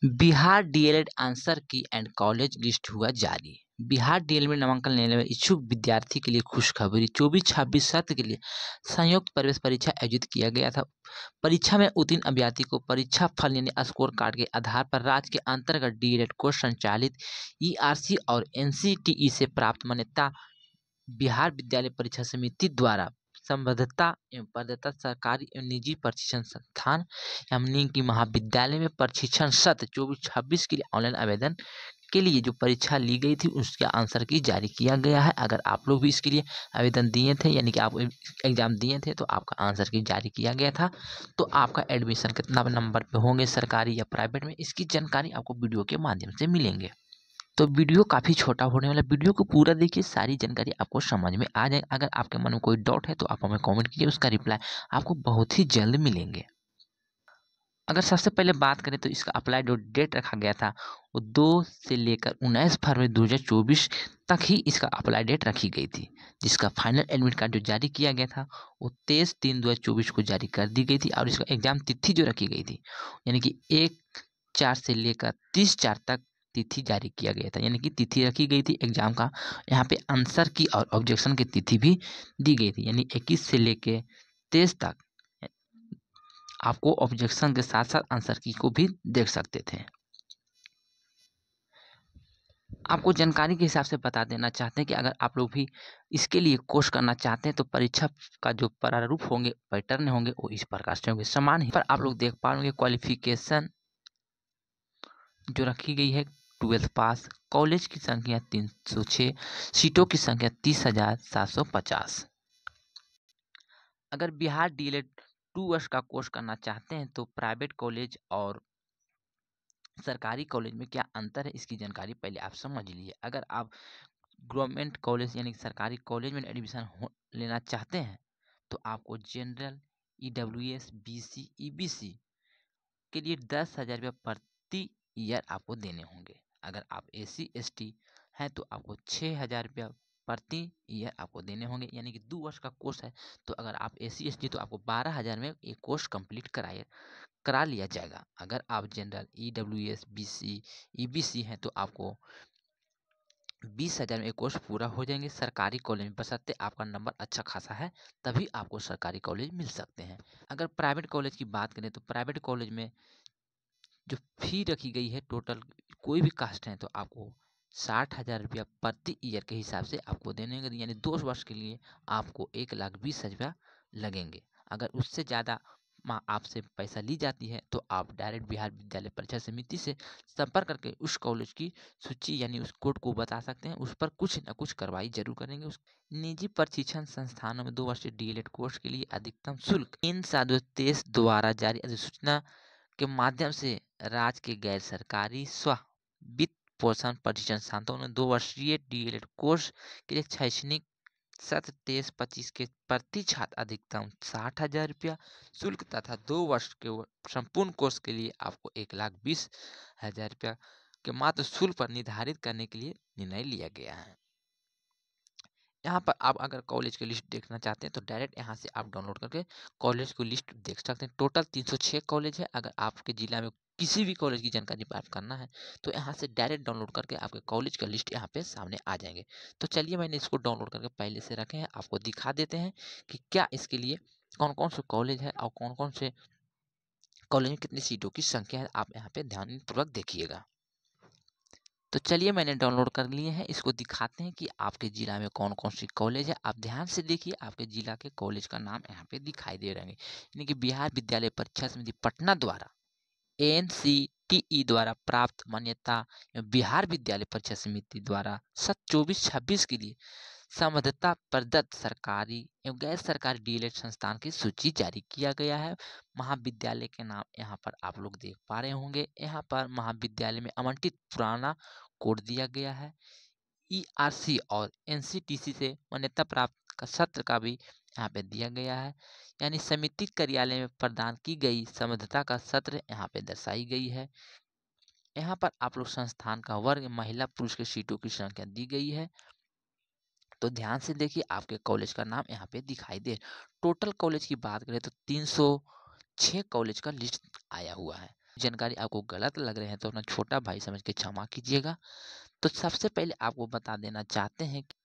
Bihar DElEd answer की and college list हुआ जारी। बिहार डीएलएड में नामांकन लेने में इच्छुक विद्यार्थी के लिए खुशखबरी। 24-26 सत्र के लिए संयुक्त प्रवेश परीक्षा आयोजित किया गया था। परीक्षा में उत्तीर्ण अभ्यर्थी को परीक्षा फल यानी स्कोर कार्ड के आधार पर राज्य के अंतर्गत डीएलएड कोर्स संचालित ईआरसी और एनसीटीई से प्राप्त मान्यता बिहार विद्यालय परीक्षा समिति द्वारा संबद्धता एवं पात्रता सरकारी एवं निजी प्रशिक्षण संस्थान यानी कि महाविद्यालय में प्रशिक्षण सत्र 24-26 के लिए ऑनलाइन आवेदन के लिए जो परीक्षा ली गई थी उसका आंसर की जारी किया गया है। अगर आप लोग भी इसके लिए आवेदन दिए थे यानी कि आप एग्जाम दिए थे तो आपका आंसर की जारी किया गया था। तो आपका एडमिशन कितना नंबर पे होंगे, सरकारी या प्राइवेट में, इसकी जानकारी आपको वीडियो के माध्यम से मिलेंगे। तो वीडियो काफ़ी छोटा होने वाला, वीडियो को पूरा देखिए, सारी जानकारी आपको समझ में आ जाए। अगर आपके मन में कोई डाउट है तो आप हमें कमेंट कीजिए, उसका रिप्लाई आपको बहुत ही जल्द मिलेंगे। अगर सबसे पहले बात करें तो इसका अप्लाई जो डेट रखा गया था वो 2 से लेकर 19 फरवरी 2024 तक ही इसका अप्लाई डेट रखी गई थी, जिसका फाइनल एडमिट कार्ड जो जारी किया गया था वो 23/3/2024 को जारी कर दी गई थी। और इसका एग्ज़ाम तिथि जो रखी गई थी यानी कि 1/4 से लेकर 30/4 तक तिथि जारी किया गया था, यानी कि तिथि रखी गई थी एग्ज़ाम का। यहाँ पे आंसर की और ऑब्जेक्शन की तिथि भी दी गई थी, यानी 21 से लेके 23 तक आपको ऑब्जेक्शन के साथ साथ आंसर की को भी देख सकते थे। आपको जानकारी के हिसाब से बता देना चाहते हैं कि अगर आप लोग भी इसके लिए कोर्स करना चाहते हैं तो परीक्षा का जो प्रारूप होंगे, पैटर्न होंगे, वो इस प्रकार से होंगे। समान ही पर आप लोग देख पाएंगे क्वालिफिकेशन जो रखी गई है 12th पास, कॉलेज की संख्या 306, सीटों की संख्या 30,750। अगर बिहार डीएलएड 2 वर्ष का कोर्स करना चाहते हैं तो प्राइवेट कॉलेज और सरकारी कॉलेज में क्या अंतर है, इसकी जानकारी पहले आप समझ लीजिए। अगर आप गवर्नमेंट कॉलेज यानी सरकारी कॉलेज में एडमिशन लेना चाहते हैं तो आपको जनरल, ईडब्ल्यूएस, बीसी, ईबीसी के लिए 10,000 रुपये प्रति ईयर आपको देने होंगे। अगर आप एसी एसटी हैं तो आपको 6,000 रुपया प्रति ईयर आपको देने होंगे, यानी कि 2 वर्ष का कोर्स है। तो अगर आप एसी एसटी तो आपको 12,000 में एक कोर्स कंप्लीट करा लिया जाएगा। अगर आप जनरल, ईडब्ल्यूएस, बीसी, ईबीसी हैं तो आपको 20,000 में एक कोर्स पूरा हो जाएंगे सरकारी कॉलेज में, बशर्ते आपका नंबर अच्छा खासा है तभी आपको सरकारी कॉलेज मिल सकते हैं। अगर प्राइवेट कॉलेज की बात करें तो प्राइवेट कॉलेज में जो फी रखी गई है टोटल, कोई भी कास्ट है तो आपको 60,000 रुपया प्रति ईयर के हिसाब से आपको देने होंगे, यानी 2 वर्ष के लिए आपको 1,20,000 रुपया लगेंगे। अगर उससे ज़्यादा आपसे पैसा ली जाती है तो आप डायरेक्ट बिहार विद्यालय परीक्षा समिति से संपर्क करके उस कॉलेज की सूची यानी उस कोड को बता सकते हैं, उस पर कुछ न कुछ कार्रवाई जरूर करेंगे। उस निजी प्रशिक्षण संस्थानों में 2 वर्षीय डीएलएड कोर्स के लिए अधिकतम शुल्क इन 7/23 द्वारा जारी अधिसूचना के माध्यम से राज्य के गैर सरकारी स्व वित्त पोषण प्रशिक्षण संस्थानों में 2 वर्षीय डीएलएड कोर्स के लिए शैक्षणिक सत्र 23-25 के प्रति छात्र अधिकतम 60,000 रुपया शुल्क तथा 2 वर्ष के संपूर्ण कोर्स के लिए आपको 1,20,000 रुपया के मात्र शुल्क पर निर्धारित करने के लिए निर्णय लिया गया है। यहाँ पर आप अगर कॉलेज की लिस्ट देखना चाहते हैं तो डायरेक्ट यहाँ से आप डाउनलोड करके कॉलेज की लिस्ट देख सकते हैं। टोटल 306 कॉलेज है। अगर आपके जिला में किसी भी कॉलेज की जानकारी प्राप्त करना है तो यहाँ से डायरेक्ट डाउनलोड करके आपके कॉलेज का लिस्ट यहाँ पे सामने आ जाएंगे। तो चलिए मैंने इसको डाउनलोड करके पहले से रखे हैं, आपको दिखा देते हैं कि क्या इसके लिए कौन कौन से कॉलेज है और कौन कौन से कॉलेज में कितनी सीटों की संख्या है। आप यहाँ पे ध्यानपूर्वक देखिएगा। तो चलिए मैंने डाउनलोड कर लिए हैं, इसको दिखाते हैं कि आपके ज़िला में कौन कौन सी कॉलेज है। आप ध्यान से देखिए, आपके ज़िला के कॉलेज का नाम यहाँ पे दिखाई दे रहे हैं, यानी कि बिहार विद्यालय परीक्षा समिति पटना द्वारा एनसीटीई द्वारा प्राप्त मान्यता बिहार विद्यालय परीक्षा समिति द्वारा 24-26 के लिए संबद्धता प्रदत्त सरकारी एवं गैर सरकारी डीएलएड संस्थान की सूची जारी किया गया है। महाविद्यालय के नाम यहाँ पर आप लोग देख पा रहे होंगे। यहाँ पर महाविद्यालय में आवंटित पुराना कोड दिया गया है। ईआरसी और एनसीटीसी से मान्यता प्राप्त का सत्र का भी यहाँ पे दिया गया है, यानी समिति कार्यालय में प्रदान की गई संबद्धता का सत्र यहाँ पे दर्शाई गई है। यहाँ पर आप लोग संस्थान का वर्ग, महिला पुरुष के सीटों की संख्या दी गई है। तो ध्यान से देखिए, आपके कॉलेज का नाम यहाँ पे दिखाई दे। टोटल कॉलेज की बात करें तो 306 कॉलेज का लिस्ट आया हुआ है। जानकारी आपको गलत लग रहे हैं तो अपना छोटा भाई समझ के क्षमा कीजिएगा। तो सबसे पहले आपको बता देना चाहते हैं कि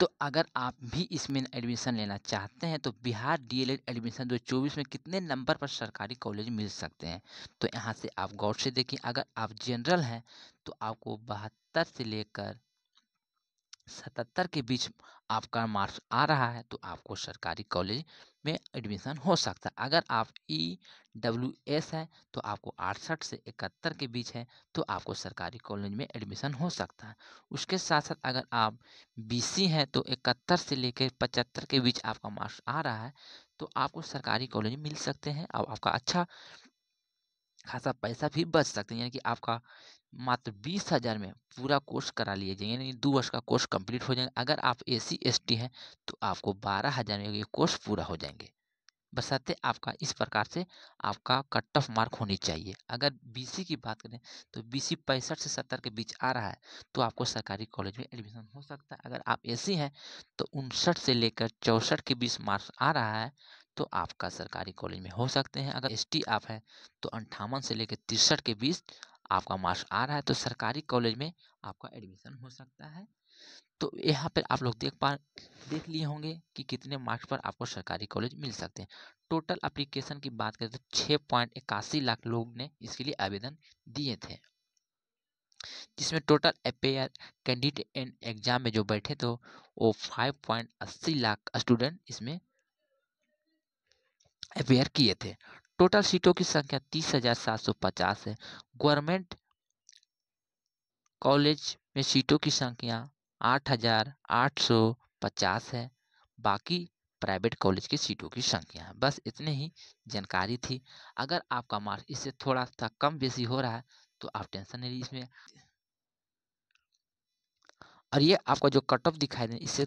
तो अगर आप भी इसमें एडमिशन लेना चाहते हैं तो बिहार डीएलएड एडमिशन 2024 में कितने नंबर पर सरकारी कॉलेज मिल सकते हैं। तो यहाँ से आप गौर से देखिए, अगर आप जनरल हैं तो आपको 72 से लेकर 77 के बीच आपका मार्क्स आ रहा है तो आपको सरकारी कॉलेज में एडमिशन हो सकता है। अगर आप EWS है तो आपको 68 से 71 के बीच है तो आपको सरकारी कॉलेज में एडमिशन हो सकता है। उसके साथ साथ अगर आप BC हैं तो 71 से लेकर 75 के बीच आपका मार्क्स आ रहा है तो आपको सरकारी कॉलेज मिल सकते हैं और आपका अच्छा खासा पैसा भी बच सकते हैं, यानी कि आपका मात्र 20,000 में पूरा कोर्स करा लिए जाएंगे, यानी 2 वर्ष का कोर्स कंप्लीट हो जाएगा। अगर आप SC ST हैं तो आपको 12,000 में ये कोर्स पूरा हो जाएंगे, बशर्ते आपका इस प्रकार से आपका कट ऑफ मार्क होनी चाहिए। अगर BC की बात करें तो BC 65 से 70 के बीच आ रहा है तो आपको सरकारी कॉलेज में एडमिशन हो सकता है। अगर आप SC हैं तो 59 से लेकर 64 के बीच मार्क्स आ रहा है तो आपका सरकारी कॉलेज में हो सकते हैं। अगर ST आप है तो 58 से लेकर 63 के बीच आपका मार्क्स आ रहा है तो सरकारी कॉलेज में आपका एडमिशन हो सकता है। तो यहाँ पर आप लोग देख लिए होंगे कि कितने मार्क्स पर आपको सरकारी कॉलेज मिल सकते हैं। टोटल एप्लीकेशन की बात करें तो 6.81 लाख लोग ने इसके लिए आवेदन दिए थे, जिसमें total appear candidate and exam में जो बैठे थे वो 5.80 लाख स्टूडेंट इसमें अपेयर किए थे। टोटल सीटों की संख्या 30,750 है। गवर्नमेंट कॉलेज में सीटों की संख्या 8,850 है। बाकी प्राइवेट कॉलेज की सीटों की संख्या है। बस इतने ही जानकारी थी। अगर आपका मार्क्स इससे थोड़ा सा कम बेसी हो रहा है तो आप टेंशन नहीं लीजिए इसमें, और ये आपका जो कट ऑफ दिखाई दे इससे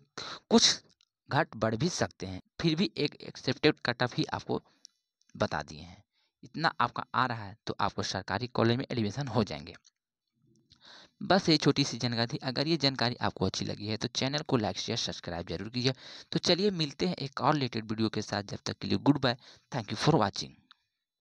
कुछ घट बढ़ भी सकते हैं, फिर भी एक एक्सेप्टेड कट ऑफ ही आपको बता दिए हैं। इतना आपका आ रहा है तो आपको सरकारी कॉलेज में एडमिशन हो जाएंगे। बस ये छोटी सी जानकारी थी। अगर ये जानकारी आपको अच्छी लगी है तो चैनल को लाइक शेयर सब्सक्राइब जरूर कीजिए। तो चलिए मिलते हैं एक और रिलेटेड वीडियो के साथ, जब तक के लिए goodbye, thank you for watching.